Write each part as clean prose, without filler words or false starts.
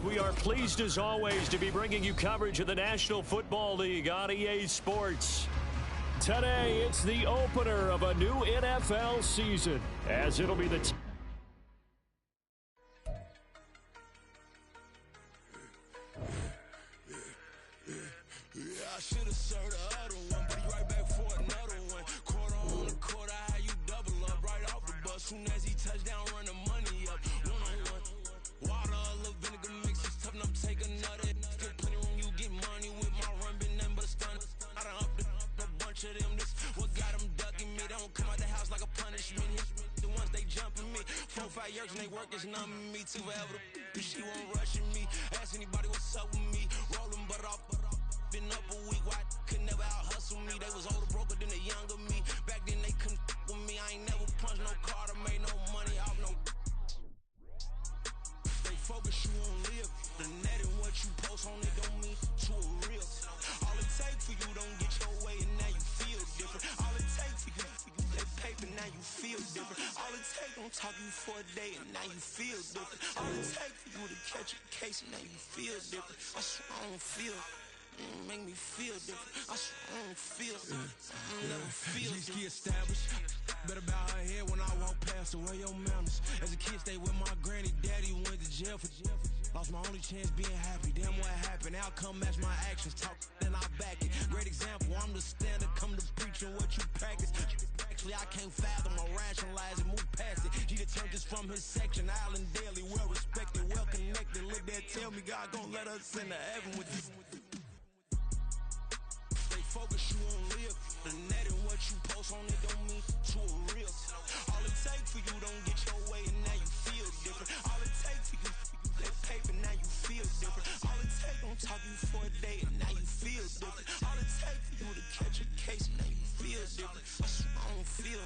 We are pleased as always to be bringing you coverage of the National Football League on EA Sports. Today, it's the opener of a new NFL season, as it'll be the I should have served the other one, but he right back for another one. Quarter on the quarter, how you double up right off the bus. Soon as he touch down, run the money up. One-on-one. Water, a little vinegar mix, it's tough enough, take another. Still plenty room, you get money with my run, been nothing but a stun. I done up a bunch of them, this what got them ducking me. They don't come out the house like a punishment. The ones they jumping me. 4-5 years and they work is numbing me. Too forever, she won't rushing me. Ask anybody what's up with me. Rolling butt off. Been up a week, why could never out hustle me? They was older, broker than the younger me. Back then they couldn't with me. I ain't never punched no card or made no money off no. They focus, you won't live. The net and what you post on it don't mean to a real. All it take for you don't get your way and now you feel different. All it take for you that paper, now you feel different. All it take don't talk you for a day and now you feel different. All it take for you to catch a case and now you feel different. I swear I don't feel. Make me feel different. I swear I don't feel never feel different. Established. Better bow her head when I walk past her. Where your manners? As a kid, stayed with my granny. Daddy went to jail for lost my only chance being happy. Damn what happened. Outcome match my actions. Talk then I back it. Great example. I'm the standard. Come to preaching what you practice. Actually, I can't fathom or rationalize and move past it. He turned this from his section. Island Daily, well respected, well connected. Look there, tell me God gon' let us into heaven with this. Focus, you won't live. The net and what you post on it don't mean to a real. All it take for you don't get your way and now you feel different. All it take for you that paper, now you feel different. All it take don't talk you for a day and now you feel different. All it take for you to catch a case and now you feel different. I swear I don't feel.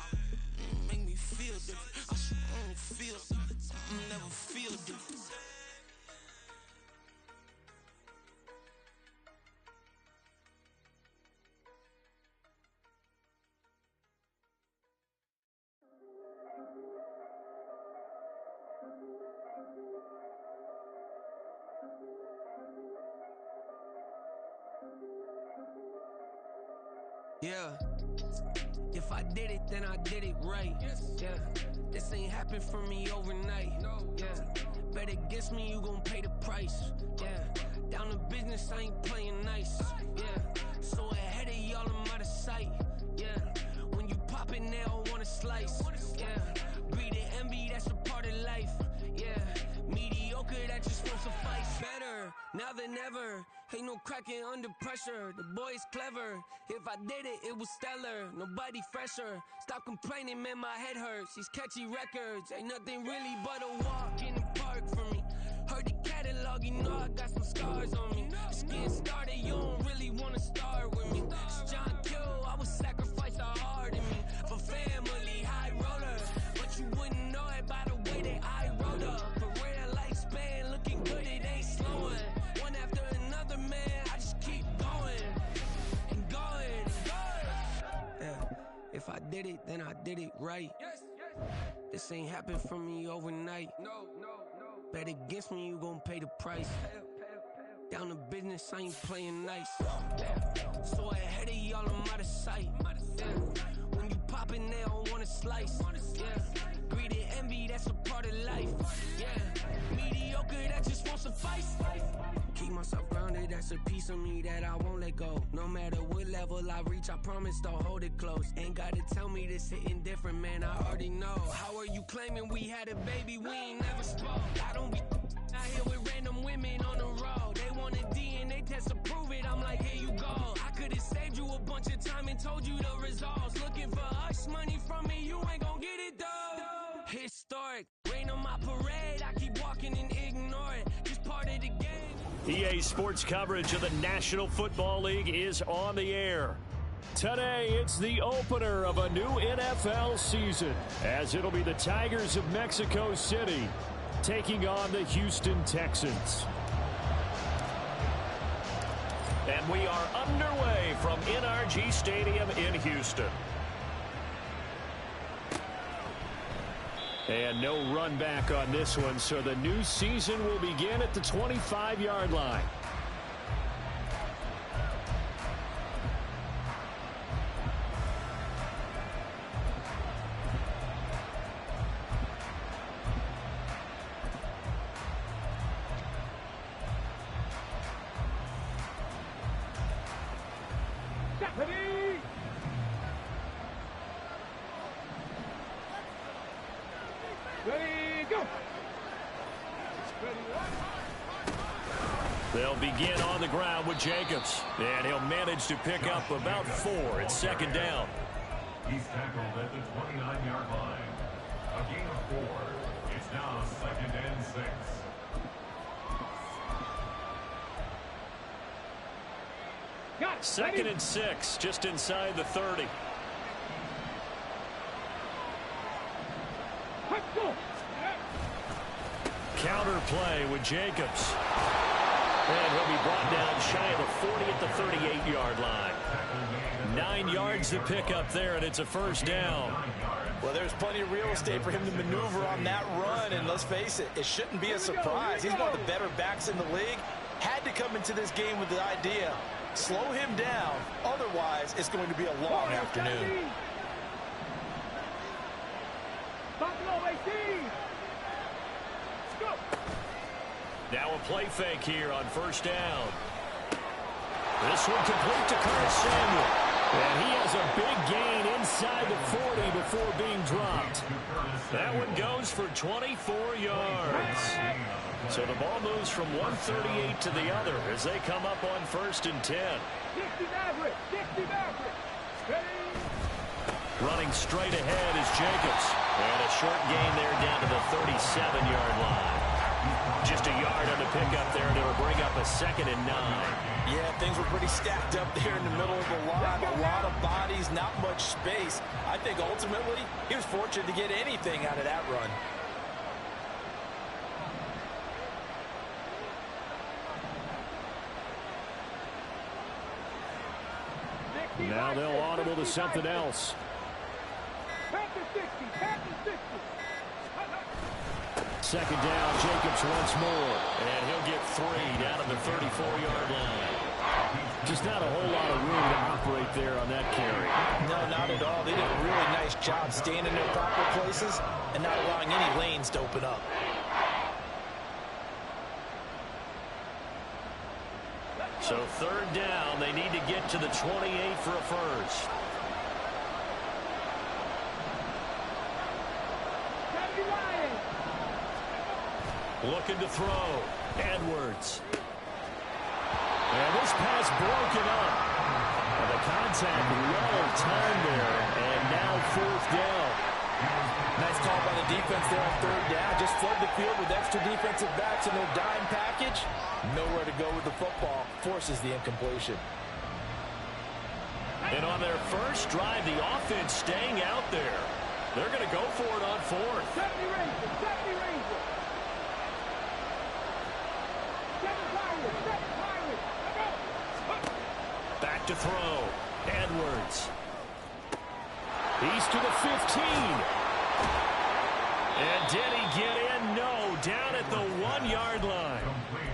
Make me feel different. I swear I don't feel. Never feel different. Yeah, if I did it, then I did it right. Yeah, this ain't happened for me overnight. Yeah, bet against me, you gon' pay the price. Yeah, down to business, I ain't playing nice. Yeah, so ahead of y'all, I'm out of sight. Yeah, when you pop it, they don't wanna slice. Yeah, greed and envy, that's a part of life. Yeah, mediocre, that just won't suffice. Better now than ever. Ain't no cracking under pressure, the boy's clever. If I did it, it was stellar, nobody fresher. Stop complaining, man, my head hurts. These catchy records, ain't nothing really but a walk in the park for me. Heard the catalog, you know I got some scars on me. Just getting started, you don't really wanna start with me. It's John Kill, I would sacrifice a heart in me. For family, high roller, but you wouldn't know it by the way that I wrote up. Career lifespan, looking good, it ain't slowing. One after another, man, I just keep going and going and going. Yeah, if I did it, then I did it right. This ain't happened for me overnight. No. Bet against me, you gon' pay the price. Down to business, I ain't playing nice. Yeah. So ahead of y'all, I'm out of sight. Yeah. When you poppin', they don't wanna slice. Yeah. Greed and envy, that's a part of life. Yeah. Mediocre, that just won't suffice. Keep myself grounded, that's a piece of me that I won't let go. No matter what level I reach, I promise to hold it close. Ain't gotta tell me this hitting different, man, I already know. How are you claiming we had a baby, we ain't never spoke? I don't be out here with random women on the road. They want a DNA test to prove it, I'm like, here you go. I could've saved you a bunch of time and told you the results. Looking for hush money from me, you ain't gon' get it though. Historic, rain on my parade, I keep walking and ignore it. Just part of the game. EA Sports coverage of the National Football League is on the air. Today, it's the opener of a new NFL season, as it'll be the Tigers of Mexico City taking on the Houston Texans. And we are underway from NRG Stadium in Houston. And no run back on this one, so the new season will begin at the 25-yard line. They'll begin on the ground with Jacobs, and he'll manage to pick up about 4 at second down. He's tackled at the 29-yard line. A gain of 4. It's now 2nd and 6. Second and 6, just inside the 30. Counter play with Jacobs. And he'll be brought down shy of the 40 at the 38-yard line. 9 yards to pick up there, and it's a first down. Well, there's plenty of real estate for him to maneuver on that run, and let's face it, it shouldn't be a surprise. He's one of the better backs in the league. Had to come into this game with the idea, slow him down, otherwise it's going to be a long afternoon. Now a play fake here on first down. This one complete to Curtis Samuel. And he has a big gain inside the 40 before being dropped. That one goes for 24 yards. So the ball moves from 138 to the other as they come up on 1st and 10. Running straight ahead is Jacobs. And a short gain there down to the 37-yard line. Just a yard on the pickup there, and it'll bring up a 2nd and 9. Yeah, things were pretty stacked up there in the middle of the line. A lot of bodies, not much space. I think ultimately he was fortunate to get anything out of that run. Now they'll audible to something else. Second down, Jacobs once more. And he'll get 3 down at the 34-yard line. Just not a whole lot of room to operate there on that carry. No, not at all. They did a really nice job staying in their proper places and not allowing any lanes to open up. So 3rd down, they need to get to the 28 for a first. Looking to throw. Edwards. And this pass broken up. And the contact well timed there. And now 4th down. Nice call by the defense there on 3rd down. Just flood the field with extra defensive backs in their dime package. Nowhere to go with the football. Forces the incompletion. And on their first drive, the offense staying out there. They're going to go for it on 4th. Back to throw. Edwards. He's to the 15. And did he get in? No. Down at the 1-yard line.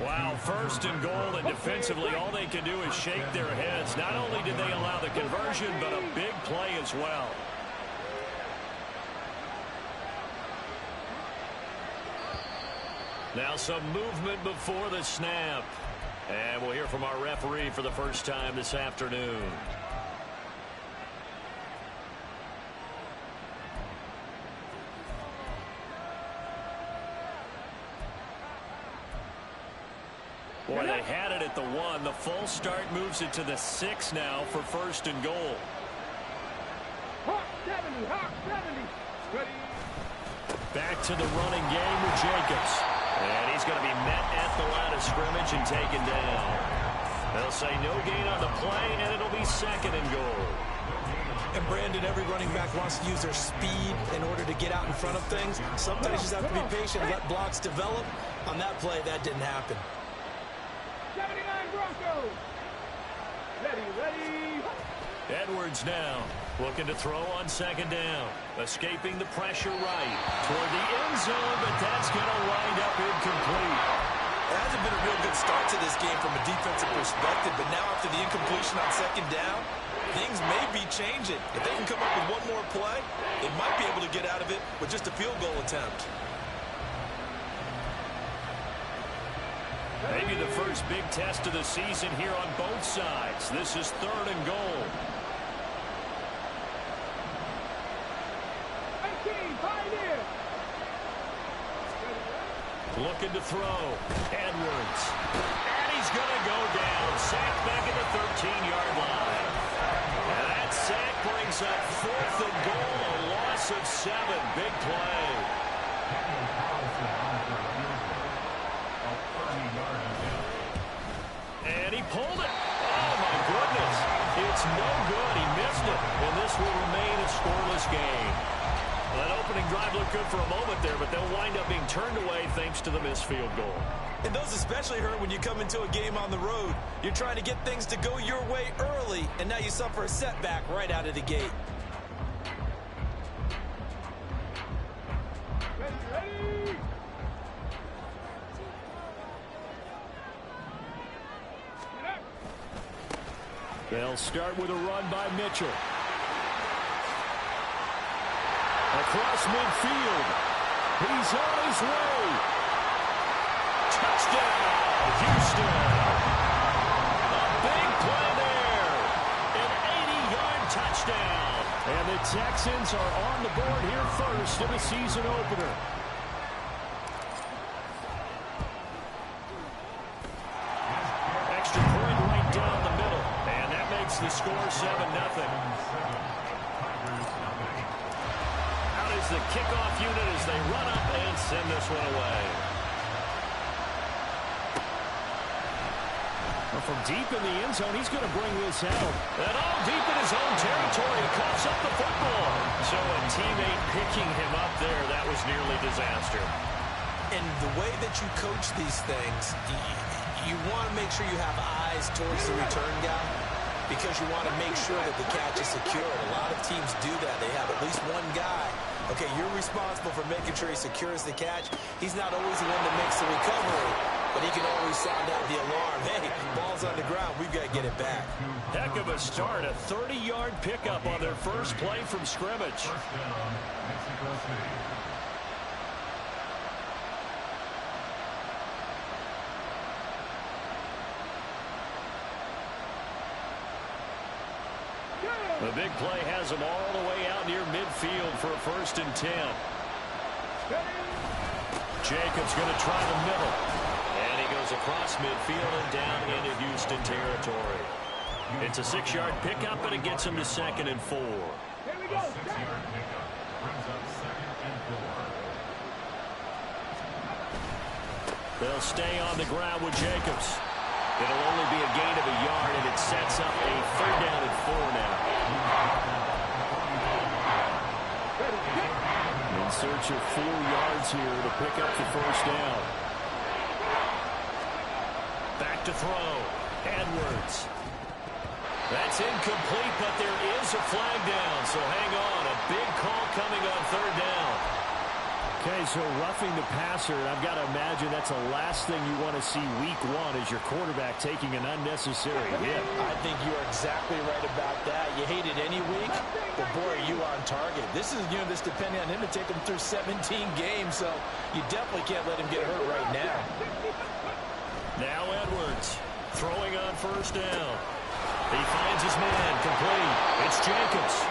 Wow, 1st and goal, and defensively all they can do is shake their heads. Not only did they allow the conversion, but a big play as well. Now some movement before the snap. And we'll hear from our referee for the first time this afternoon. Boy, they had it at the 1. The full start moves it to the 6 now for 1st and goal. Back to the running game with Jacobs. And he's going to be met at the line of scrimmage and taken down. They'll say no gain on the play, and it'll be 2nd and goal. And Brandon, every running back wants to use their speed in order to get out in front of things. Sometimes you just have to be patient and let blocks develop. On that play, that didn't happen. 79 Broncos. Ready. Edwards now looking to throw on second down. Escaping the pressure right toward the end zone, but that's going to wind up incomplete. It hasn't been a real good start to this game from a defensive perspective, but now after the incompletion on second down, things may be changing. If they can come up with one more play, they might be able to get out of it with just a field goal attempt. Maybe the first big test of the season here on both sides. This is 3rd and goal. Looking to throw. Edwards. And he's going to go down. Sacked back at the 13-yard line. And that sack brings up 4th and goal. A loss of 7. Big play. And he pulled it. Oh, my goodness. It's no good. He missed it. And this will remain a scoreless game. Well, that opening drive looked good for a moment there, but they'll wind up being turned away thanks to the missed field goal. And those especially hurt when you come into a game on the road. You're trying to get things to go your way early, and now you suffer a setback right out of the gate. They'll start with a run by Mitchell. Across midfield. He's on his way. Touchdown, Houston. A big play there. An 80-yard touchdown. And the Texans are on the board here first in the season opener. Extra point right down the middle. And that makes the score 7-0. The kickoff unit as they run up and send this one away. Well, from deep in the end zone, he's going to bring this out. And all deep in his own territory, coughs up the football. So a teammate picking him up there, that was nearly disaster. And the way that you coach these things, you want to make sure you have eyes towards the return guy, because you want to make sure that the catch is secure. A lot of teams do that. They have at least one guy. Okay, you're responsible for making sure he secures the catch. He's not always the one that makes the recovery, but he can always sound out the alarm. Hey, ball's on the ground. We've got to get it back. Heck of a start. A 30-yard pickup on their first play from scrimmage. First down, Mexico City. The big play has them all the way out near midfield for a 1st and 10. Jacobs going to try the middle. And he goes across midfield and down into Houston territory. It's a 6-yard pickup, and it gets him to 2nd and 4. A 6-yard pickup brings up 2nd and 4. They'll stay on the ground with Jacobs. It'll only be a gain of a yard, and it sets up a 3rd down and 4 now. In search of 4 yards here to pick up the 1st down. Back to throw. Edwards. That's incomplete, but there is a flag down, so hang on. A big call coming on 3rd down. Okay, so roughing the passer, I've got to imagine that's the last thing you want to see week 1 as your quarterback taking an unnecessary hit. I think you are exactly right about that. You hate it any week, but boy, are you on target. This is, this depending on him to take him through 17 games, so you definitely can't let him get hurt right now. Now Edwards throwing on 1st down. He finds his man complete. It's Jacobs.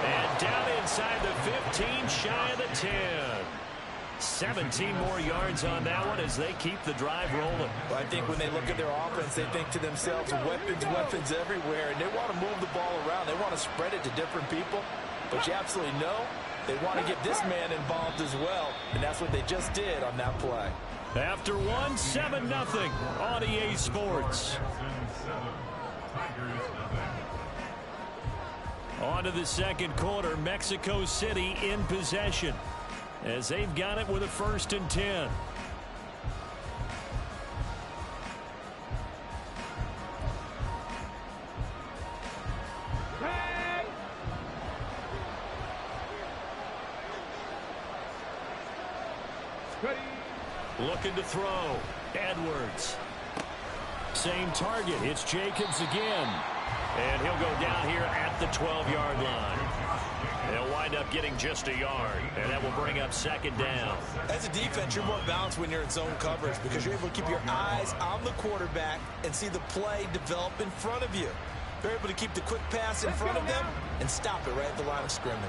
And down inside the 15, shy of the 10. 17 more yards on that one as they keep the drive rolling. Well, I think when they look at their offense, they think to themselves, weapons everywhere, and they want to move the ball around. They want to spread it to different people, but you absolutely know they want to get this man involved as well, and that's what they just did on that play. After 7-0 on EA Sports. On to the 2nd quarter, Mexico City in possession as they've got it with a 1st and 10. Looking to throw. Edwards. Same target. It's Jacobs again. And he'll go down here at the 12-yard line. They'll wind up getting just a yard, and that will bring up second down. As a defense, you're more balanced when you're in zone coverage because you're able to keep your eyes on the quarterback and see the play develop in front of you. They're able to keep the quick pass in front of them and stop it right at the line of scrimmage.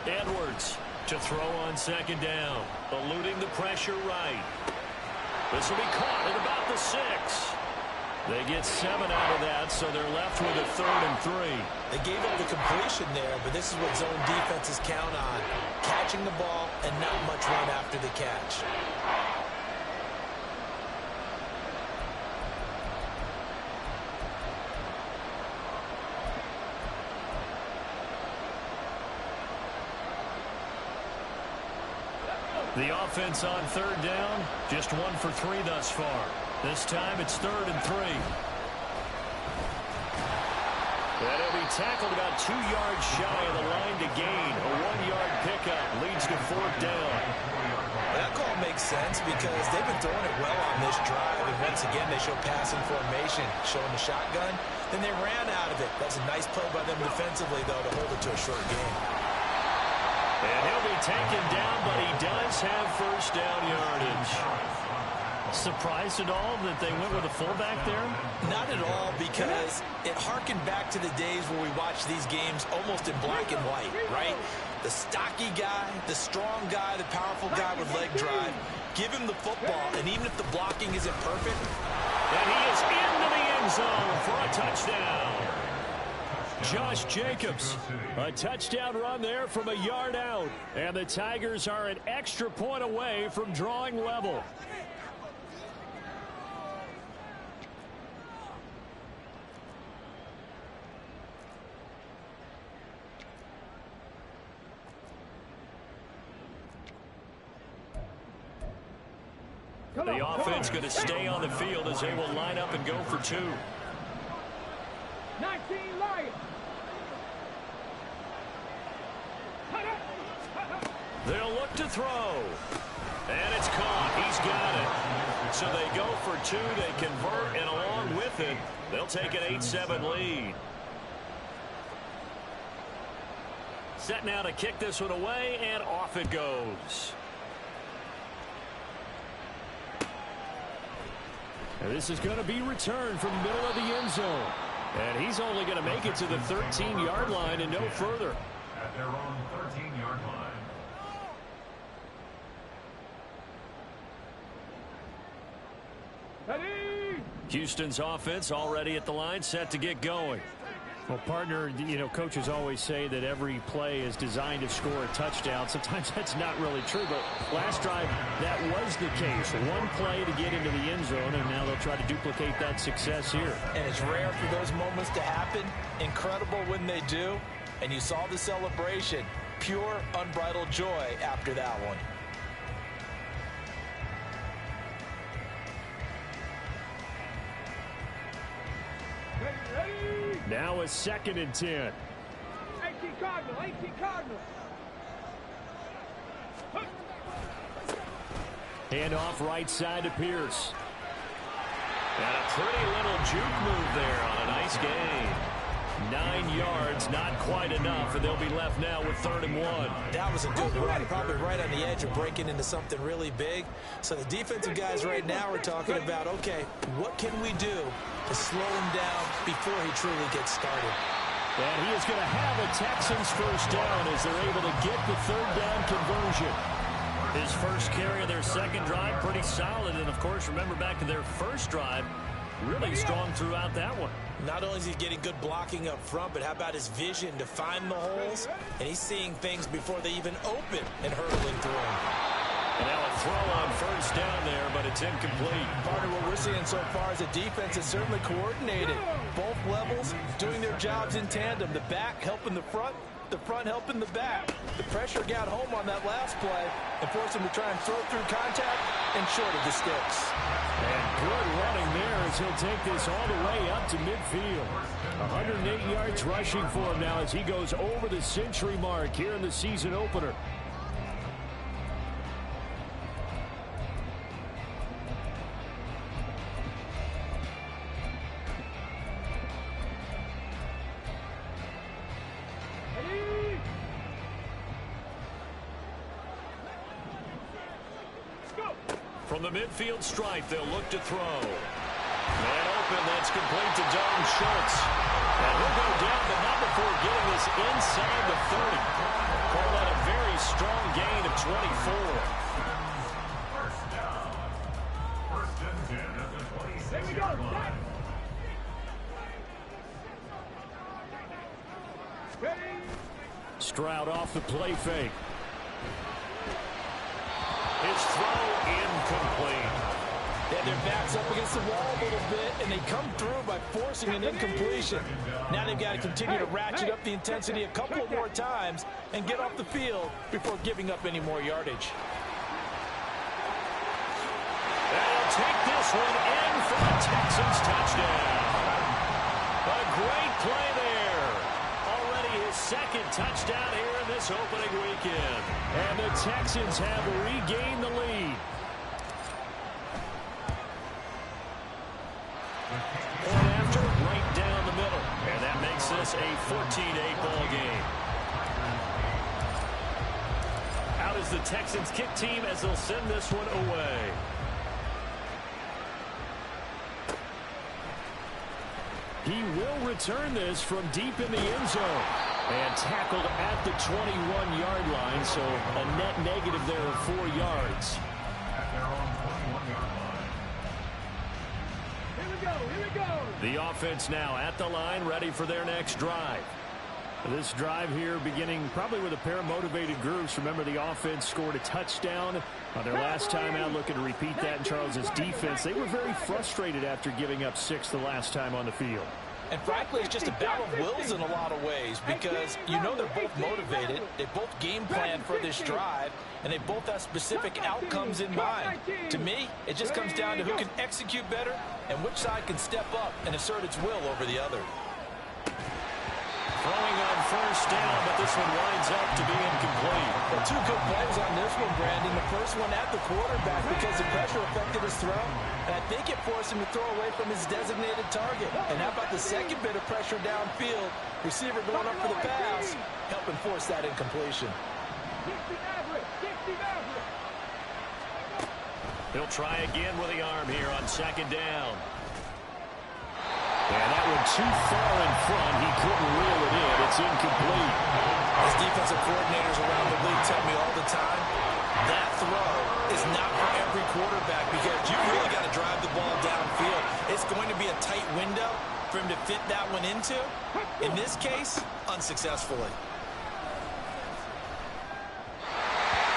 Edwards to throw on second down, eluding the pressure right. This will be caught at about the 6. They get 7 out of that, so they're left with a 3rd and 3. They gave up the completion there, but this is what zone defenses count on. Catching the ball and not much run after the catch. The offense on 3rd down, just 1 for 3 thus far. This time it's 3rd and 3. And he'll be tackled about 2 yards shy of the line to gain. A 1-yard pickup leads to 4th down. That call makes sense because they've been throwing it well on this drive. And once again, they show passing formation, showing the shotgun. Then they ran out of it. That's a nice play by them defensively, though, to hold it to a short game. And he'll be taken down, but he does have first down yardage. Surprised at all that they went with a fullback there? Not at all, because it harkened back to the days where we watched these games almost in black and white, right? The stocky guy, the strong guy, the powerful guy with leg drive. Give him the football, and even if the blocking isn't perfect. And he is into the end zone for a touchdown. Josh Jacobs, a touchdown run there from a yard out. And the Tigers are an extra point away from drawing level. The offense going to stay on the field as they will line up and go for 2. 19 Lions. They'll look to throw. And it's caught. He's got it. So they go for 2. They convert, and along with it, they'll take an 8-7 lead. Set now to kick this one away, and off it goes. And this is going to be returned from the middle of the end zone. And he's only going to make it to the 13-yard line and no further. At their own 13-yard line. Houston's offense already at the line, set to get going. Well, partner, you know, coaches always say that every play is designed to score a touchdown. Sometimes that's not really true, but last drive, that was the case. One play to get into the end zone, and now they'll try to duplicate that success here. And it's rare for those moments to happen. Incredible when they do. And you saw the celebration. Pure, unbridled joy after that one. Now a 2nd and 10. 18 Cardinal, 18 Cardinal. Hand off right side to Pierce. And a pretty little juke move there on a nice gain. 9 yards, not quite enough, and they'll be left now with 3rd and 1. That was a good run, probably right on the edge of breaking into something really big. So the defensive guys right now are talking about, okay, what can we do to slow him down before he truly gets started? And he is going to have a Texans first down as they're able to get the 3rd down conversion. His first carry of their second drive, pretty solid. And, of course, remember back to their first drive, really strong throughout that one. Not only is he getting good blocking up front, but how about his vision to find the holes? And he's seeing things before they even open and hurdling through them. And now a throw on first down there, but it's incomplete. Part of what we're seeing so far is a defense is certainly coordinated. Both levels doing their jobs in tandem. The back helping the front, the front helping the back. The pressure got home on that last play and forced him to try and throw through contact and short of the sticks. And good running there as he'll take this all the way up to midfield. 108 yards rushing for him now as he goes over the century mark here in the season opener. From the midfield stripe, they'll look to throw. Man open, that's complete to Dalton Schultz. And he'll go down, but not before getting this inside the 30. Call that a very strong gain of 24. First down. First and 10 at the 26-yard line. Stroud off the play fake. His throw incomplete. Yeah, their backs up against the wall a little bit, and they come through by forcing an incompletion. Now they've got to continue to ratchet up the intensity a couple of more times and get off the field before giving up any more yardage. They'll take this one in for the Texans touchdown. A great play there. Already his second touchdown here in this opening weekend. And the Texans have regained the lead. Point after, right down the middle. And that makes this a 14-8 ball game. Out is the Texans kick team as they'll send this one away. He will return this from deep in the end zone. And tackled at the 21-yard line, so a net negative there of 4 yards. At their own 21-yard line. Here we go, here we go. The offense now at the line, ready for their next drive. This drive here beginning probably with a pair of motivated groups. Remember, the offense scored a touchdown on their last time out, looking to repeat that in Charles's defense. They were very frustrated after giving up 6 the last time on the field. And frankly, it's just a battle of wills in a lot of ways because you know they're both motivated, they both game plan for this drive, and they both have specific outcomes in mind. To me, it just comes down to who can execute better and which side can step up and assert its will over the other. Throwing on first down, but this one winds up to be incomplete. Well, 2 good plays on this one, Brandon. The first one at the quarterback because the pressure affected his throw, and I think it forced him to throw away from his designated target. And how about the second bit of pressure downfield? Receiver going up for the pass, helping force that incompletion. He'll try again with the arm here on second down. And that one too far in front. He couldn't reel it in. It's incomplete. As defensive coordinators around the league tell me all the time, that throw is not for every quarterback because you really got to drive the ball downfield. It's going to be a tight window for him to fit that one into. In this case, unsuccessfully.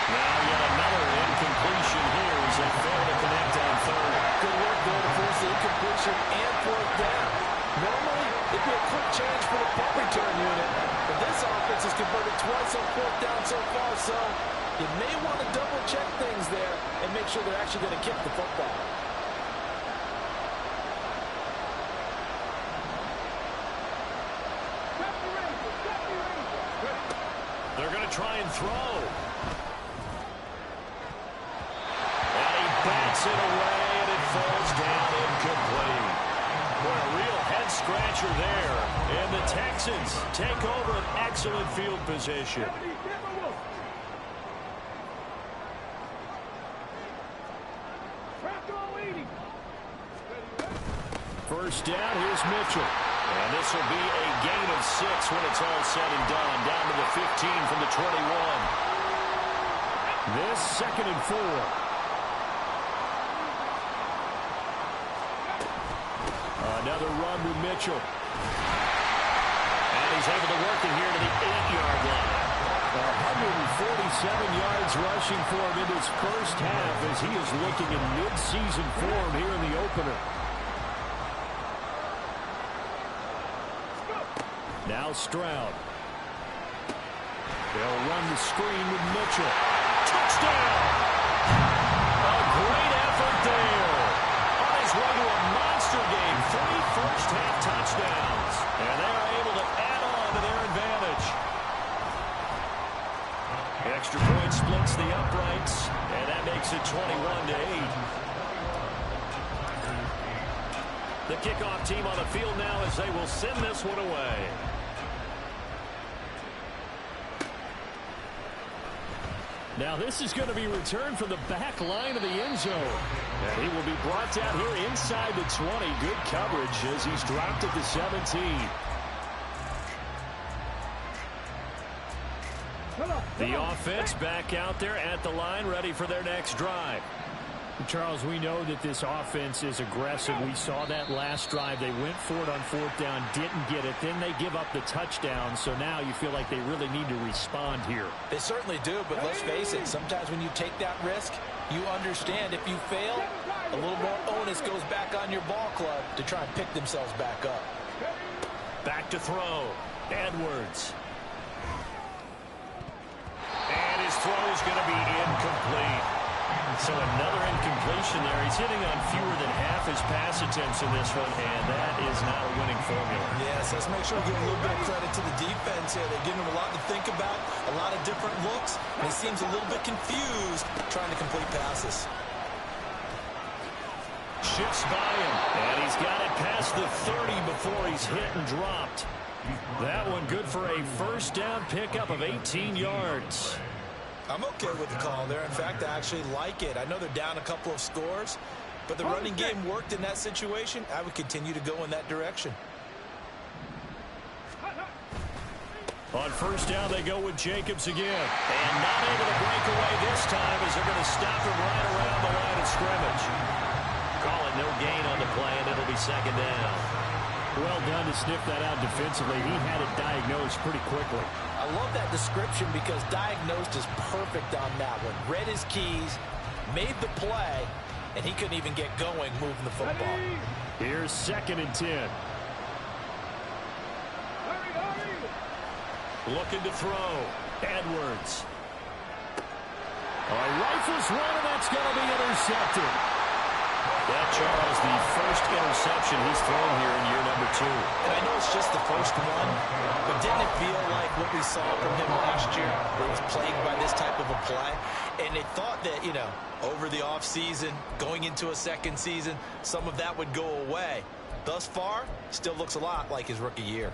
Now yet another incompletion here as they fail to connect on third. Good work there to force the incompletion and fourth down. Normally, it'd be a quick change for the punt return unit, but this offense has converted twice on fourth down so far, so you may want to double-check things there and make sure they're actually going to kick the football. They're going to try and throw. And he bats it away, and it falls down incomplete. Boy, a real head-scratcher there. And the Texans take over an excellent field position. First down, here's Mitchell. And this will be a gain of 6 when it's all said and done. Down to the 15 from the 21. This 2nd and 4. Another run with Mitchell. And he's able to work it here to the 8-yard line. 147 yards rushing for him in his first half as he is looking in mid-season form here in the opener. Now Stroud. They'll run the screen with Mitchell. Touchdown! A great effort there. On his way to a monster game, 3 first-half touchdowns. And they're able to add on to their advantage. Extra point splits the uprights, and that makes it 21-8. The kickoff team on the field now as they will send this one away. Now this is going to be returned from the back line of the end zone. And he will be brought down here inside the 20. Good coverage as he's dropped at the 17. The offense back out there at the line, ready for their next drive. Charles, we know that this offense is aggressive. We saw that last drive. They went for it on 4th down, didn't get it. Then they give up the touchdown. So now you feel like they really need to respond here. They certainly do, but let's face it. Sometimes when you take that risk, you understand if you fail, a little more onus goes back on your ball club to try and pick themselves back up. Back to throw. Edwards. And his throw is going to be incomplete. So another incompletion there. He's hitting on fewer than half his pass attempts in this one, and that is not a winning formula. Yes, let's make sure we give a little bit of credit to the defense here. They're giving him a lot to think about, a lot of different looks, and he seems a little bit confused trying to complete passes. Shifts by him, and he's got it past the 30 before he's hit and dropped. That one good for a first down pickup of 18 yards. I'm okay with the call there. In fact, I actually like it. I know they're down a couple of scores, but the running game worked in that situation. I would continue to go in that direction. On first down, they go with Jacobs again. And not able to break away this time as they're going to stop him right around the line of scrimmage. Call it no gain on the play, and it'll be second down. Well done to sniff that out defensively. He had it diagnosed pretty quickly. I love that description because diagnosed is perfect on that one. Read his keys, made the play, and he couldn't even get going moving the football. Here's 2nd and 10. Looking to throw. Edwards. Rifles one, and that's going to be intercepted. That, Charles, the first interception he's thrown here in year number 2. And I know it's just the first one, but didn't it feel like what we saw from him last year, where he was plagued by this type of a play? And they thought that, you know, over the offseason, going into a second season, some of that would go away. Thus far, still looks a lot like his rookie year.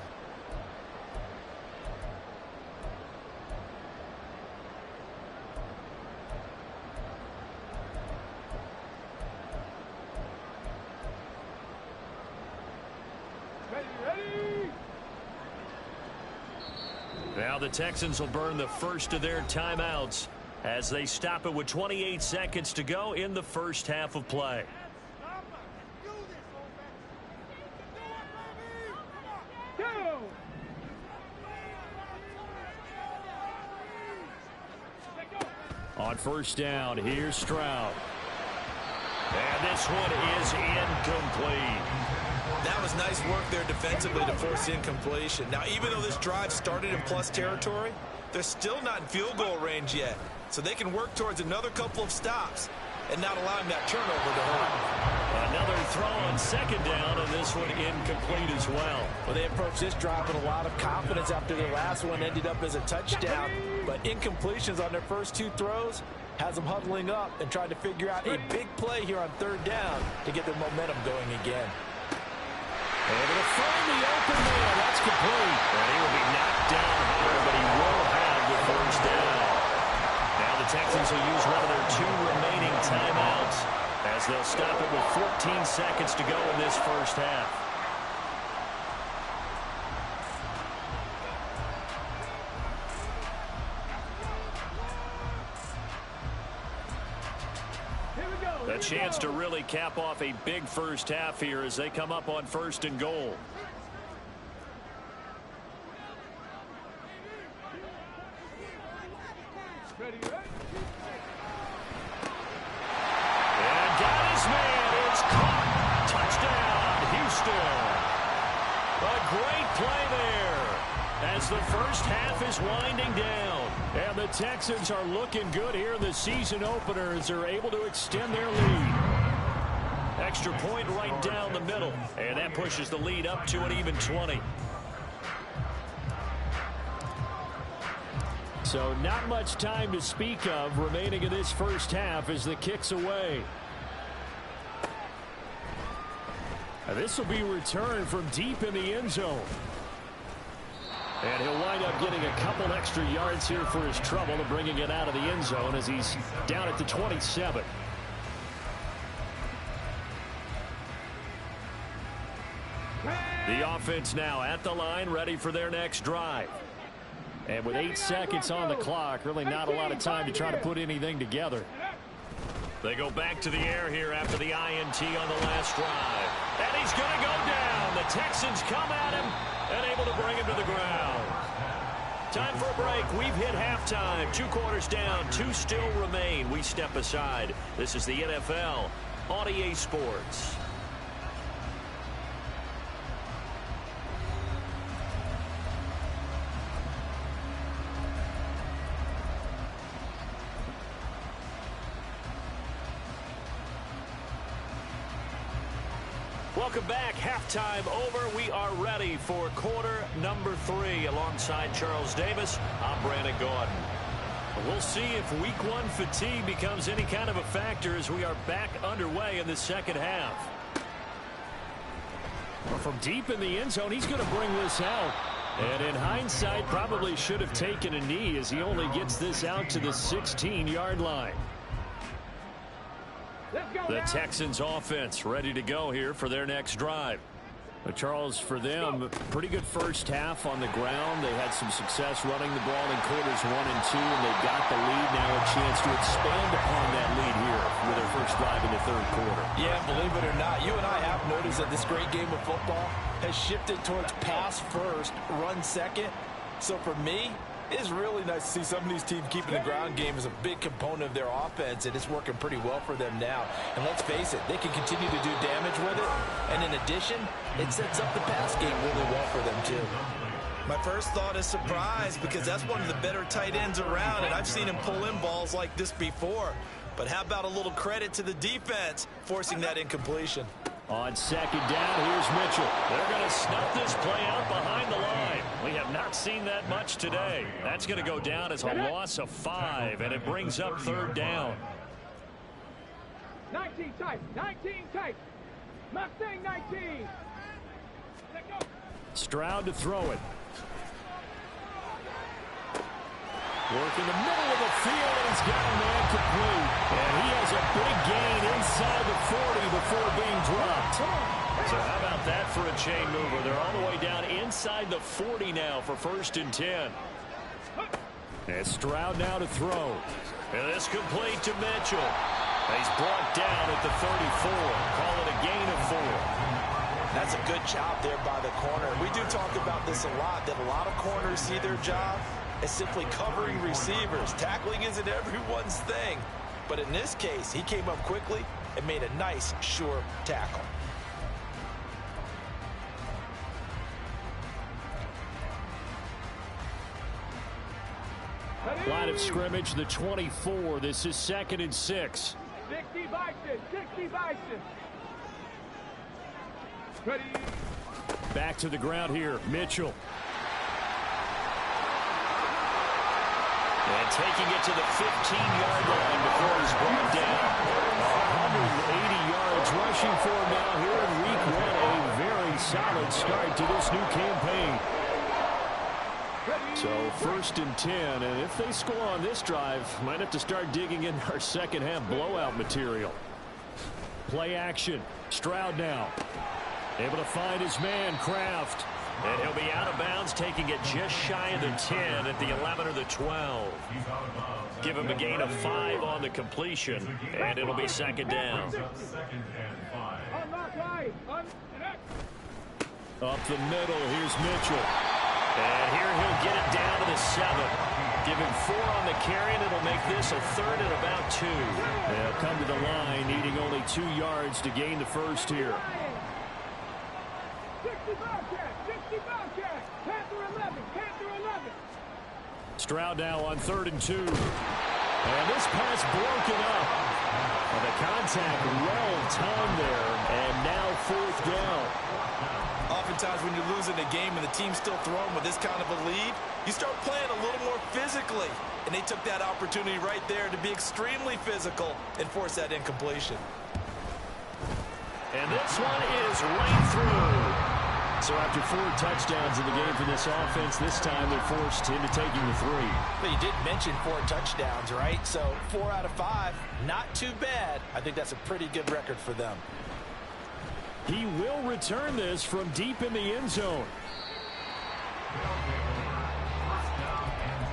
Now the Texans will burn the first of their timeouts as they stop it with 28 seconds to go in the first half of play. On first down, here's Stroud. And this one is incomplete. That was nice work there defensively to force the incompletion. Now, even though this drive started in plus territory, they're still not in field goal range yet. So they can work towards another couple of stops and not allowing that turnover to hurt. Another throw on second down, and this one incomplete as well. Well, they approached this drive with a lot of confidence after their last one ended up as a touchdown. But incompletions on their first 2 throws has them huddling up and trying to figure out a big play here on third down to get their momentum going again. Able to find the open man. That's complete. And he will be knocked down higher, but he will have the first down. Now the Texans will use one of their 2 remaining timeouts as they'll stop it with 14 seconds to go in this first half. A chance to really cap off a big first half here as they come up on 1st and goal. And got his man. It's caught. Touchdown, Houston. A great play there as as the first half is winding down. And the Texans are looking good here in the season opener as they're able to extend their lead. Extra point right down the middle. And that pushes the lead up to an even 20. So not much time to speak of remaining in this first half as the kick's away. This will be returned from deep in the end zone. And he'll wind up getting a couple extra yards here for his trouble and bringing it out of the end zone as he's down at the 27. The offense now at the line, ready for their next drive. And with 8 seconds on the clock, really not a lot of time to try to put anything together. They go back to the air here after the INT on the last drive. And he's going to go down. The Texans come at him and able to bring him to the ground. Time for a break. We've hit halftime. 2 quarters down. 2 still remain. We step aside. This is the NFL on EA Sports. Welcome back. Halftime over. We are ready for quarter number 3 alongside Charles Davis. I'm Brandon Gordon. We'll see if week 1 fatigue becomes any kind of a factor as we are back underway in the second half. Well, from deep in the end zone, he's going to bring this out. And in hindsight, probably should have taken a knee as he only gets this out to the 16-yard line. The Texans offense ready to go here for their next drive. But Charles, for them, pretty good first half on the ground. They had some success running the ball in quarters 1 and 2, and they got the lead. Now a chance to expand upon that lead here with their first drive in the third quarter. Yeah, believe it or not, you and I have noticed that this great game of football has shifted towards pass first, run second. So for me, it's really nice to see some of these teams keeping the ground game as a big component of their offense, and it's working pretty well for them now. And let's face it, they can continue to do damage with it. And in addition, it sets up the pass game really well for them, too. My first thought is surprise because that's one of the better tight ends around, and I've seen him pull in balls like this before. But how about a little credit to the defense forcing that incompletion? On second down, here's Mitchell. They're going to snuff this play out behind the line. We have not seen that much today. That's going to go down as a loss of 5, and it brings up third down. 19 tight, 19 tight. Mustang 19. Stroud to throw it. Work in the middle of the field, and he's got a man complete. And he has a big gain inside the 40 before being dropped. So how about that for a chain mover? They're all the way down inside the 40 now for 1st and 10. And Stroud now to throw. And this complete to Mitchell. He's brought down at the 34. Call it a gain of 4. That's a good job there by the corner. We do talk about this a lot, that a lot of corners see their job as simply covering receivers. Tackling isn't everyone's thing. But in this case, he came up quickly and made a nice, sure tackle. Line of scrimmage, the 24. This is 2nd and 6. 60 Bison, 60 Bison. Ready. Back to the ground here, Mitchell. And taking it to the 15-yard line before he's brought down. 180 yards rushing for him now here in week 1. A very solid start to this new campaign. So 1st and 10, and if they score on this drive, might have to start digging in our second half blowout material. Play action. Stroud now. Able to find his man, Kraft. And he'll be out of bounds, taking it just shy of the 10 at the 11 or the 12. Give him a gain of 5 on the completion, and it'll be 2nd down. Up the middle, here's Mitchell. And here he'll get it down to the 7. Give him 4 on the carry, and it'll make this a 3rd and about 2. They'll come to the line, needing only 2 yards to gain the first here. 60 Bobcat, 60 Bobcat. Panther 11, Panther 11. Stroud now on 3rd and 2. And this pass broken up. And the contact well timed there. And now 4th down. Oftentimes when you're losing a game and the team's still throwing with this kind of a lead, you start playing a little more physically. And they took that opportunity right there to be extremely physical and force that incompletion. And this one is right through. So after 4 touchdowns in the game for this offense, this time they're forced into taking the 3. But you did mention 4 touchdowns, right? So 4 out of 5, not too bad. I think that's a pretty good record for them. He will return this from deep in the end zone. First down and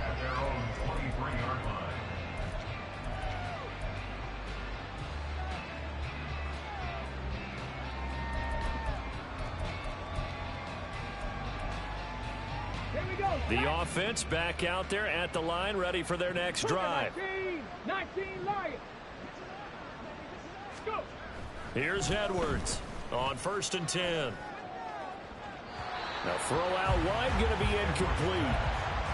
10 at their own 23-yard line. The offense back out there at the line, ready for their next drive. 19 Lions. Go. Here's Edwards on 1st and 10. Now throw out wide, going to be incomplete.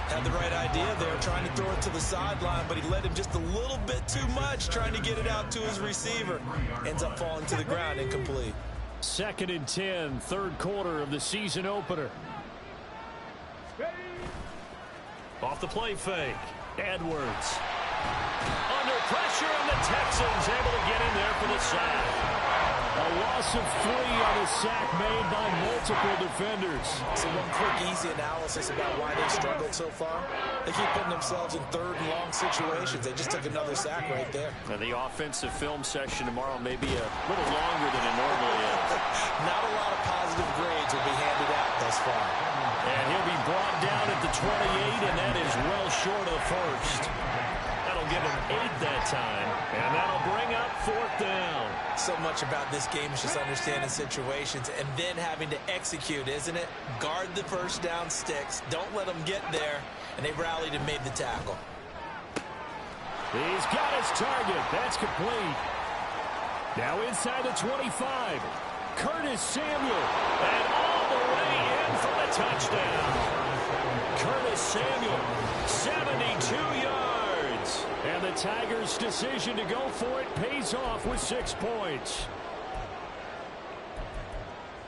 Had the right idea there, trying to throw it to the sideline, but he led him just a little bit too much, trying to get it out to his receiver. Ends up falling to the ground, incomplete. 2nd and 10, 3rd quarter of the season opener. Off the play fake. Edwards. Under pressure, and the Texans able to get in there for the sack. A loss of 3 on a sack made by multiple defenders. So one quick, easy analysis about why they've struggled so far. They keep putting themselves in 3rd and long situations. They just took another sack right there. And the offensive film session tomorrow may be a little longer than it normally is. Not a lot of positive grades will be handed out thus far. And he'll be brought down at the 28, and that is well short of the first. That'll give him 8 that time, and that'll bring up 4th down. So much about this game is just understanding situations and then having to execute, isn't it? Guard the first down sticks. Don't let them get there, and they rallied and made the tackle. He's got his target. That's complete. Now inside the 25. Curtis Samuel, and all the way in for the touchdown. Curtis Samuel, 72 yards. And the Tigers' decision to go for it pays off with 6 points.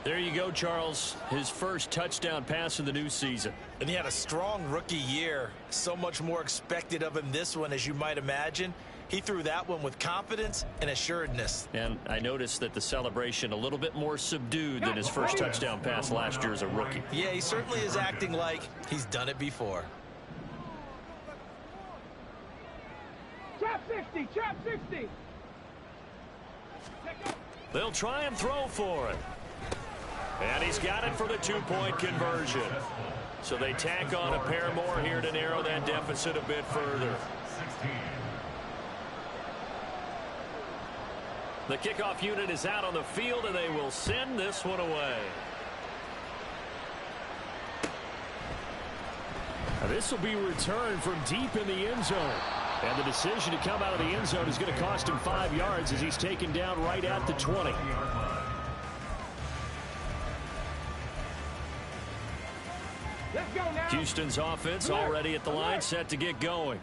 There you go, Charles. His first touchdown pass of the new season. And he had a strong rookie year. So much more expected of him this one, as you might imagine. He threw that one with confidence and assuredness. And I noticed that the celebration a little bit more subdued than his first touchdown pass last year as a rookie. Yeah, he certainly is acting like he's done it before. Trap 60, trap 60. They'll try and throw for it. And he's got it for the 2-point conversion. So they tack on a pair more here to narrow that deficit a bit further. 16. The kickoff unit is out on the field, and they will send this one away. Now this will be returned from deep in the end zone. And the decision to come out of the end zone is going to cost him 5 yards as he's taken down right at the 20. Let's go now. Houston's offense already at the line, set to get going.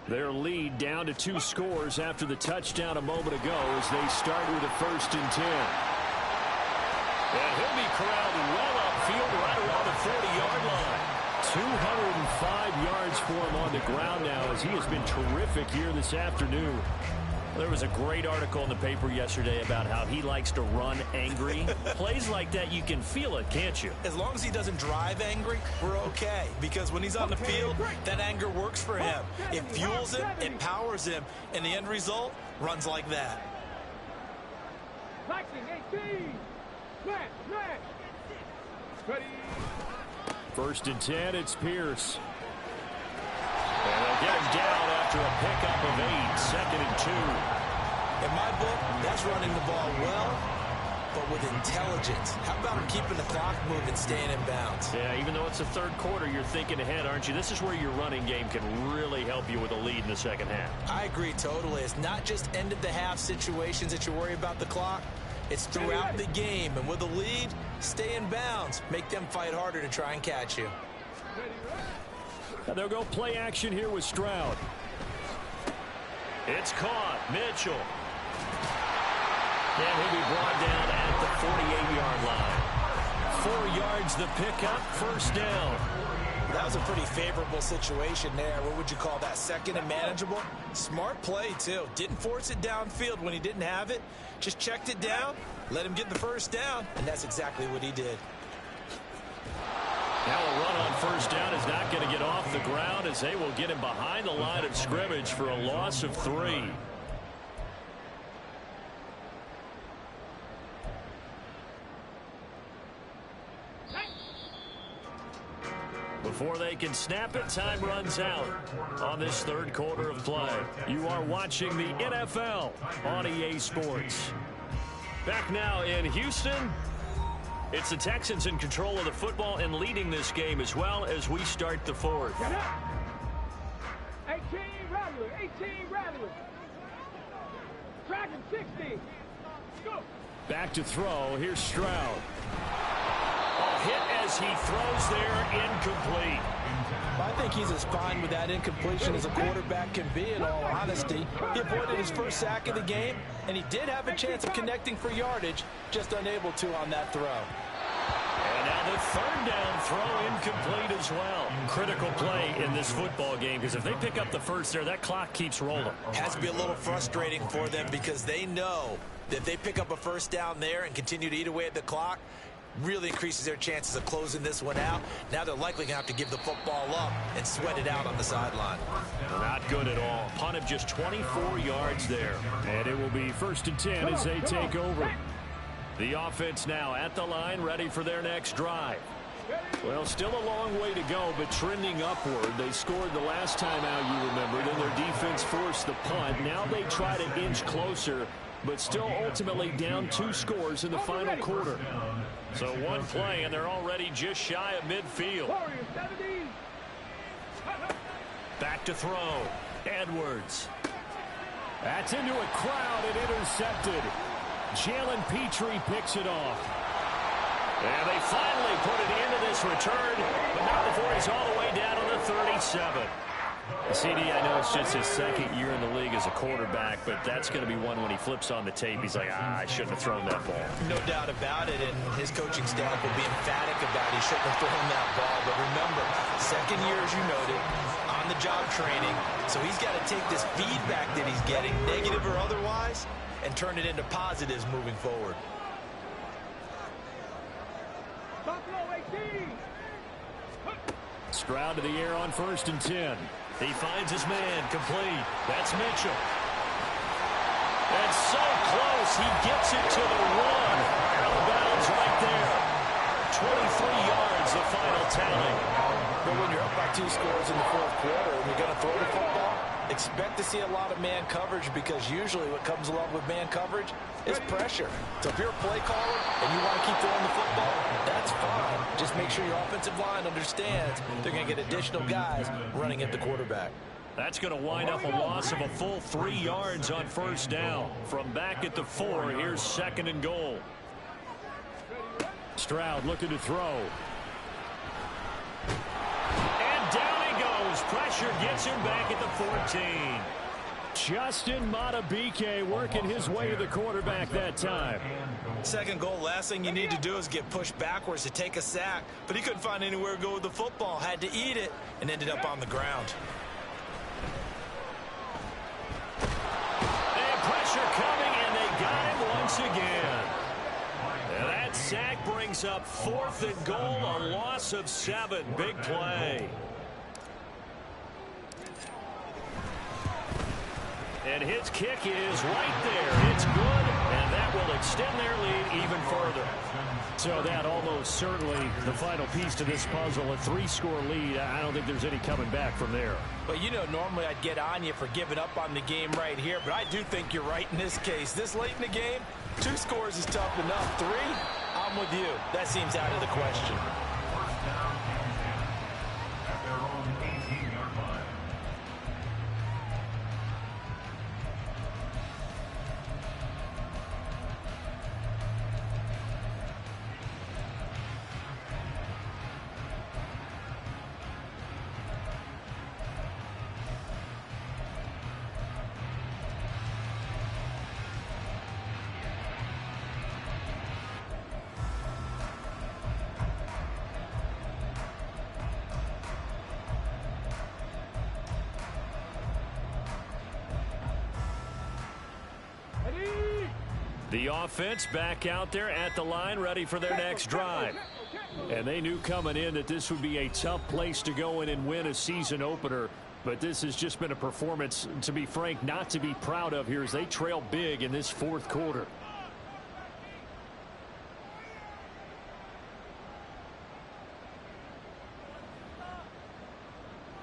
Their lead down to 2 scores after the touchdown a moment ago as they start with a 1st and 10. And he'll be corralled well upfield right around the 40-yard line. 205 yards for him on the ground now as he has been terrific here this afternoon. There was a great article in the paper yesterday about how he likes to run angry. Plays like that, you can feel it, can't you? As long as he doesn't drive angry, we're okay. Because when he's on the field, that anger works for him. It fuels him, it powers him, and the end result runs like that. Flexing 18. Smash, smash. Ready. 1st and 10, it's Pierce. And they'll get him down after a pickup of 8, 2nd and 2. In my book, that's running the ball well, but with intelligence. How about him keeping the clock moving, staying in bounds? Yeah, even though it's the 3rd quarter, you're thinking ahead, aren't you? This is where your running game can really help you with a lead in the 2nd half. I agree totally. It's not just end-of-the-half situations that you worry about the clock. It's throughout the game, and with a lead, stay in bounds. Make them fight harder to try and catch you. And they'll go play action here with Stroud. It's caught. Mitchell. And he'll be brought down at the 48-yard line. 4 yards the pickup, first down. That was a pretty favorable situation there. What would you call that? Second and manageable? Smart play, too. Didn't force it downfield when he didn't have it. Just checked it down, let him get the first down, and that's exactly what he did. Now a run on first down is not going to get off the ground as they will get him behind the line of scrimmage for a loss of 3. Before they can snap it, time runs out on this third quarter of play. You are watching the NFL on EA Sports. Back now in Houston. It's the Texans in control of the football and leading this game as well as we start the fourth. 18 Rattler, 18 Rattler. Tracking 60. Go. Back to throw. Here's Stroud. A hit as he throws there, incomplete. I think he's as fine with that incompletion as a quarterback can be, in all honesty. He avoided his first sack of the game, and he did have a chance of connecting for yardage, just unable to on that throw. And now the third down throw incomplete as well. Critical play in this football game, because if they pick up the first there, that clock keeps rolling. Has to be a little frustrating for them because they know that if they pick up a first down there and continue to eat away at the clock, really increases their chances of closing this one out. Now they're likely going to have to give the football up and sweat it out on the sideline. Not good at all. Punt of just 24 yards there. And it will be 1st and 10 as they take over. The offense now at the line, ready for their next drive. Well, still a long way to go, but trending upward. They scored the last time out, you remember. Then their defense forced the punt. Now they try to inch closer, but still ultimately down 2 scores in the final quarter. So one play, and they're already just shy of midfield. Back to throw. Edwards. That's into a crowd and intercepted. Jalen Petrie picks it off. And they finally put it into this return, but not before he's all the way down to the 37. CD, I know it's just his second year in the league as a quarterback, but that's going to be one when he flips on the tape. He's like, I shouldn't have thrown that ball. No doubt about it, and his coaching staff will be emphatic about he shouldn't have thrown that ball. But remember, second year, as you noted, on-the-job training, so he's got to take this feedback that he's getting, negative or otherwise, and turn it into positives moving forward. Stroud to the air on 1st and 10. He finds his man, complete. That's Mitchell. And so close, he gets it to the 1. Out of bounds right there. 23 yards, the final tally. But when you're up by 2 scores in the 4th quarter and you're going to throw the football, expect to see a lot of man coverage, because usually what comes along with man coverage is pressure. So if you're a play caller and you want to keep throwing the football, that's fine. Just make sure your offensive line understands they're going to get additional guys running at the quarterback. That's going to wind up a loss of a full 3 yards on 1st down. From back at the 4, here's 2nd and goal. Stroud looking to throw. And down he goes. Pressure gets him back at the 14. Justin Matabike working his way to the quarterback that time. 2nd goal, last thing you need to do is get pushed backwards to take a sack, but he couldn't find anywhere to go with the football, had to eat it, and ended up on the ground. And pressure coming, and they got him once again. And that sack brings up 4th and goal, a loss of 7. Big play. And his kick is right there. It's good, and that will extend their lead even further. So that almost certainly the final piece to this puzzle, a 3-score lead. I don't think there's any coming back from there. But, you know, normally I'd get on you for giving up on the game right here, but I do think you're right in this case. This late in the game, 2 scores is tough enough. 3, I'm with you. That seems out of the question. The offense back out there at the line, ready for their next drive. And they knew coming in that this would be a tough place to go in and win a season opener. But this has just been a performance, to be frank, not to be proud of here as they trail big in this fourth quarter.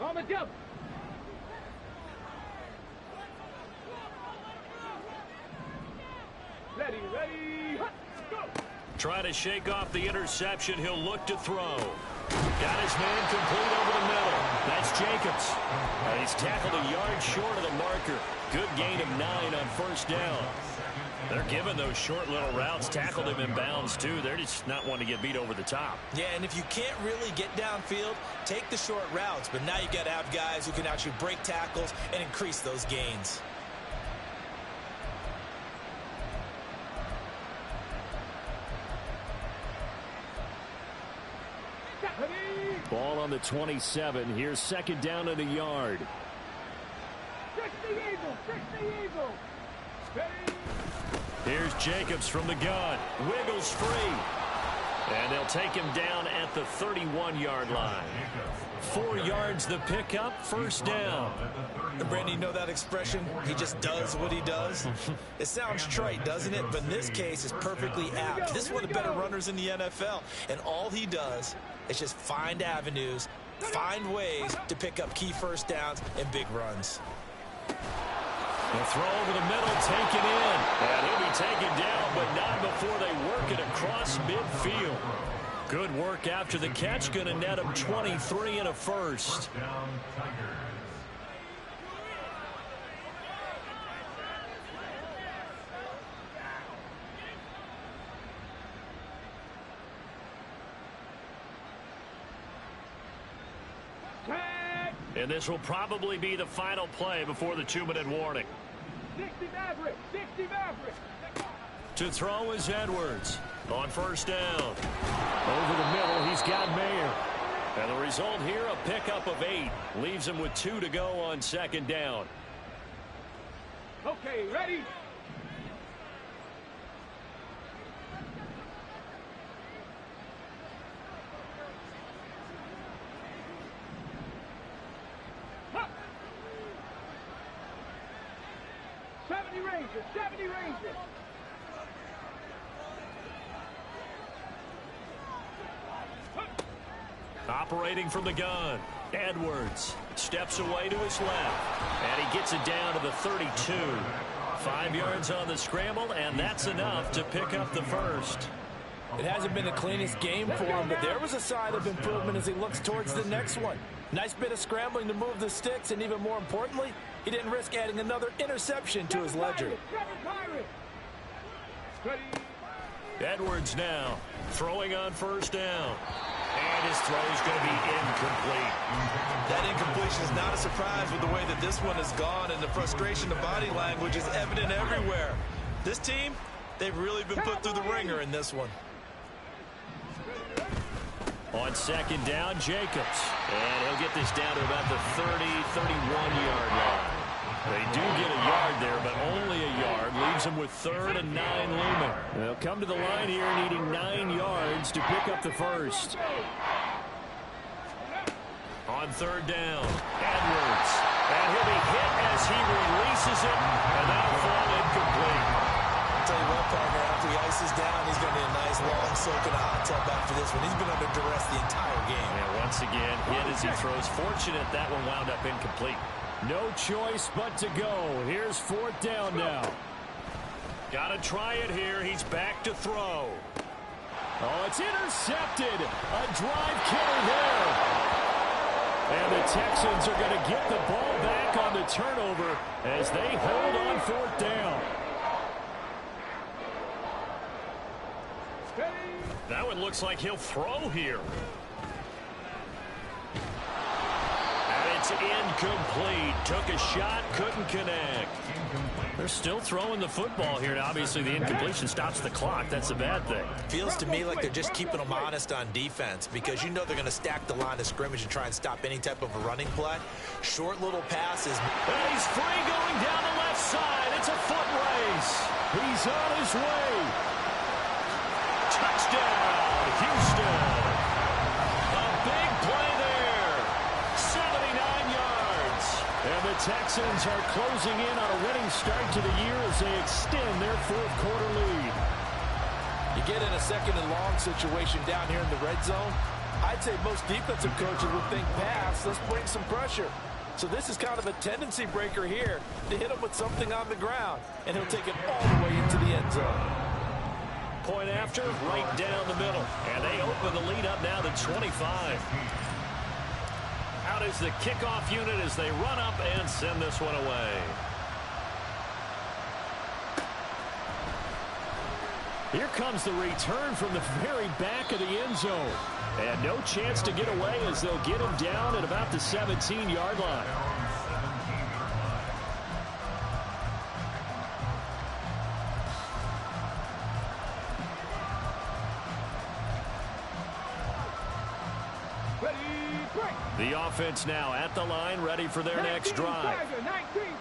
On the jump. Ready, go! Trying to shake off the interception. He'll look to throw. Got his man complete over the middle. That's Jacobs. He's tackled a yard short of the marker. Good gain of 9 on first down. They're giving those short little routes. Tackled him in bounds, too. They're just not wanting to get beat over the top. Yeah, and if you can't really get downfield, take the short routes. But now you got to have guys who can actually break tackles and increase those gains. Ball on the 27. Here's second down and a yard. 60 Eagles. Here's Jacobs from the gun. Wiggles free. And they'll take him down at the 31-yard line. 4 yards the pickup, first down. And Brandon, you know that expression? He just does what he does. It sounds trite, doesn't it? But in this case, it's perfectly apt. This is one of the better runners in the NFL. And all he does is just find avenues, find ways to pick up key first downs and big runs. The throw over the middle, taken in. And he'll be taken down, but not before they work it across midfield. Good work after the catch. Going to net him 23 and a first. And this will probably be the final play before the 2-minute warning. 60 Maverick. To throw is Edwards on first down. Over the middle, he's got Mayer. And the result here, a pickup of 8. Leaves him with 2 to go on second down. Okay, ready? Huh. 70 Rangers. Operating from the gun. Edwards steps away to his left. And he gets it down to the 32. 5 yards on the scramble, and that's enough to pick up the first. It hasn't been the cleanest game for him, but there was a sign of improvement as he looks towards the next one. Nice bit of scrambling to move the sticks, and even more importantly, he didn't risk adding another interception to his ledger. Edwards now throwing on first down. And his throw is going to be incomplete. That incompletion is not a surprise with the way that this one has gone, and the frustration of body language is evident everywhere. This team, they've really been put through the ringer in this one. On second down, Jacobs. And he'll get this down to about the 31-yard line. They do get a yard there, but only a yard. Leaves them with 3rd and 9 looming. They'll come to the line here needing 9 yards to pick up the first. On third down, Edwards. And he'll be hit as he releases it, and that'll fall incomplete. I'll tell you what, partner, after he ices down, he's going to need a nice long soak in a hot tub after this one. He's been under duress the entire game. And once again, hit as he throws. Fortunate that one wound up incomplete. No choice but to go. Here's 4th down now. Got to try it here. He's back to throw. Oh, it's intercepted. A drive killer there. And the Texans are going to get the ball back on the turnover as they hold on 4th down. That one looks like he'll throw here. And it's It's incomplete. Took a shot, couldn't connect. They're still throwing the football here. Now, obviously, the incompletion stops the clock. That's a bad thing. Feels to me like they're just keeping them honest on defense because you know they're going to stack the line of scrimmage and try and stop any type of a running play. Short little passes. And he's free going down the left side. It's a foot race. He's on his way. Touchdown, Houston. A big play there. 79 yards. And the Texans are closing in on a winning start to the year as they extend their fourth-quarter lead. You get in a second and long situation down here in the red zone. I'd say most defensive coaches would think pass, let's bring some pressure. So this is kind of a tendency breaker here to hit him with something on the ground, and he'll take it all the way into the end zone. Point after, right down the middle. And they open the lead up now to 25. Out is the kickoff unit as they run up and send this one away. Here comes the return from the very back of the end zone. And no chance to get away as they'll get him down at about the 17-yard line. The offense now at the line, ready for their next drive.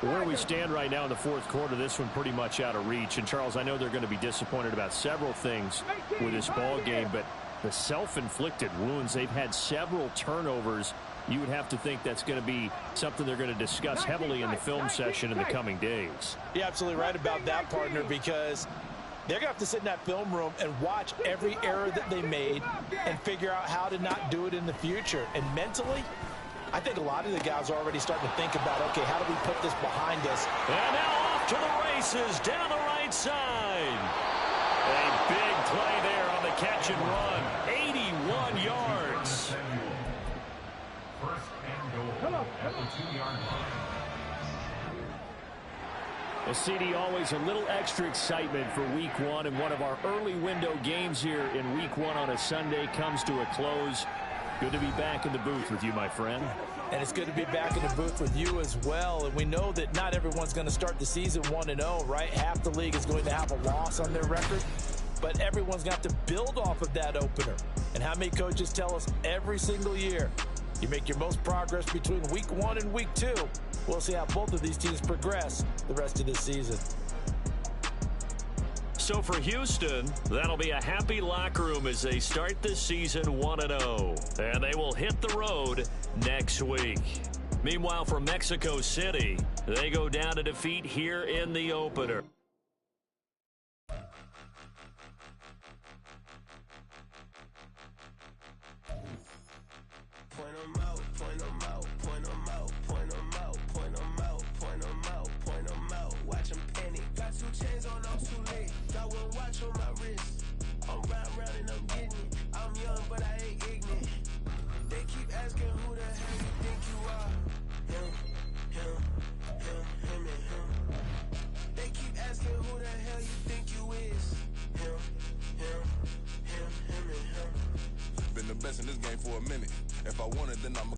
Where we stand right now in the fourth quarter, this one pretty much out of reach. And, Charles, I know they're going to be disappointed about several things with this ball game, but the self-inflicted wounds, they've had several turnovers. You would have to think that's going to be something they're going to discuss heavily in the film session in the coming days. You're absolutely right about that, partner, because they're going to have to sit in that film room and watch every error that they made and figure out how to not do it in the future. And mentally, I think a lot of the guys are already starting to think about, okay, how do we put this behind us? And now off to the races down the right side. A big play there on the catch and run. 81 yards. First and goal at the 2-yard line. Well, CD, always a little extra excitement for week one, and one of our early window games here in week one on a Sunday comes to a close. Good to be back in the booth with you, my friend. And it's good to be back in the booth with you as well. And we know that not everyone's going to start the season 1-0, right? Half the league is going to have a loss on their record. But everyone's going to have to build off of that opener. And how many coaches tell us every single year, you make your most progress between week one and week two. We'll see how both of these teams progress the rest of this season. So for Houston, that'll be a happy locker room as they start this season 1-0. And they will hit the road next week. Meanwhile, for Mexico City, they go down to defeat here in the opener. Point 'em out, point 'em out, point 'em out, point 'em out, point 'em out, point 'em out, point 'em out. Watch 'em panic. Got 2 chains on, I'm too late. Got 1 watch on my wrist. I'm round and I'm getting it. I'm young, but I ain't ignorant. They keep asking who the hell you think you are. Him, and him. They keep asking who the hell you think you is. Him, and him. Been the best in this game for a minute. If I want it, then I'm